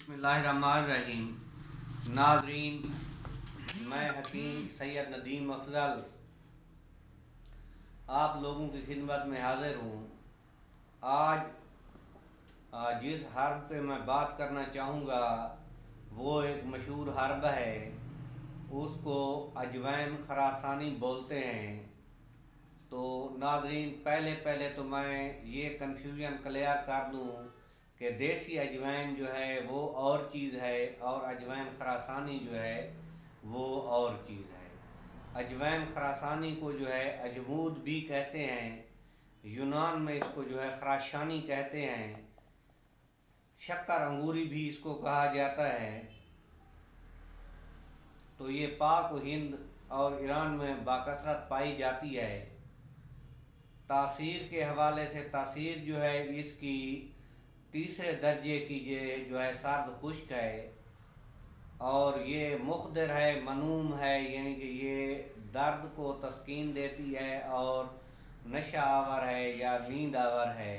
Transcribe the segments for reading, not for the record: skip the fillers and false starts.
बिस्मिल्लाहिर्रहमानिर्रहीम। नाज़रीन, मैं हकीम सैयद नदीम अफजल आप लोगों की खिदमत में हाज़िर हूँ। आज जिस हर्ब पे मैं बात करना चाहूँगा वो एक मशहूर हर्ब है, उसको अजवैन खरासानी बोलते हैं। तो नाज़रीन, पहले तो मैं ये कन्फ्यूजन क्लियर कर दूँ कि देसी अजवाइन जो है वो और चीज़ है और अजवाइन खरासानी जो है वो और चीज़ है। अजवाइन खरासानी को जो है अजमूद भी कहते हैं, यूनान में इसको जो है खराशानी कहते हैं, शक्कर अंगूरी भी इसको कहा जाता है। तो ये पाक व हिंद और ईरान में बाकसरत पाई जाती है। तासीर के हवाले से तासीर जो है इसकी तीसरे दर्जे की जो है सर्द खुश्क है और ये मुखदर है, मनूम है, यानी कि ये दर्द को तस्कीन देती है और नशा आवर है या नींद आवर है।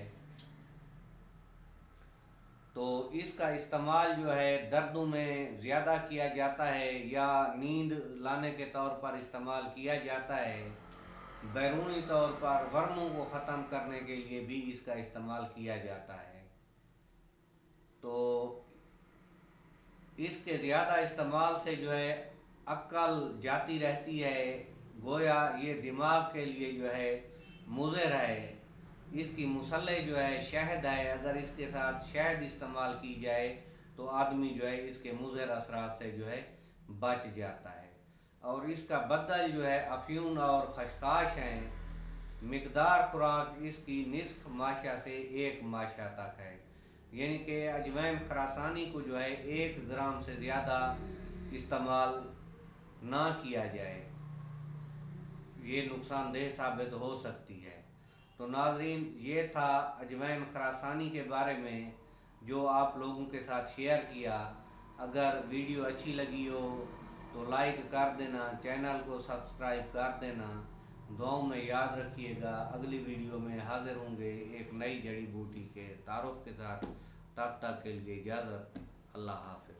तो इसका इस्तेमाल जो है दर्दों में ज़्यादा किया जाता है या नींद लाने के तौर पर इस्तेमाल किया जाता है। बैरूनी तौर पर वर्मों को ख़त्म करने के लिए भी इसका इस्तेमाल किया जाता है। तो इसके ज़्यादा इस्तेमाल से जो है अक्ल जाती रहती है, गोया ये दिमाग के लिए जो है मुज़र है। इसकी मुसल्ले जो है शहद है, अगर इसके साथ शहद इस्तेमाल की जाए तो आदमी जो है इसके मुज़र असरात से जो है बच जाता है। और इसका बदल जो है अफ्यून और खशखाश हैं। मिकदार खुराक इसकी निसफ माशा से 1 माशा तक है, यानी कि अजवैन खरासानी को जो है 1 ग्राम से ज़्यादा इस्तेमाल ना किया जाए, ये नुकसानदेह साबित हो सकती है। तो नाज़रीन, ये था अजवैन खरासानी के बारे में जो आप लोगों के साथ शेयर किया। अगर वीडियो अच्छी लगी हो तो लाइक कर देना, चैनल को सब्सक्राइब कर देना। दुआओं में याद रखिएगा। अगली वीडियो में हाज़िर होंगे एक नई जड़ी बूटी के तारुफ के साथ। तब तक के लिए इजाज़त। अल्लाह हाफ़िज़।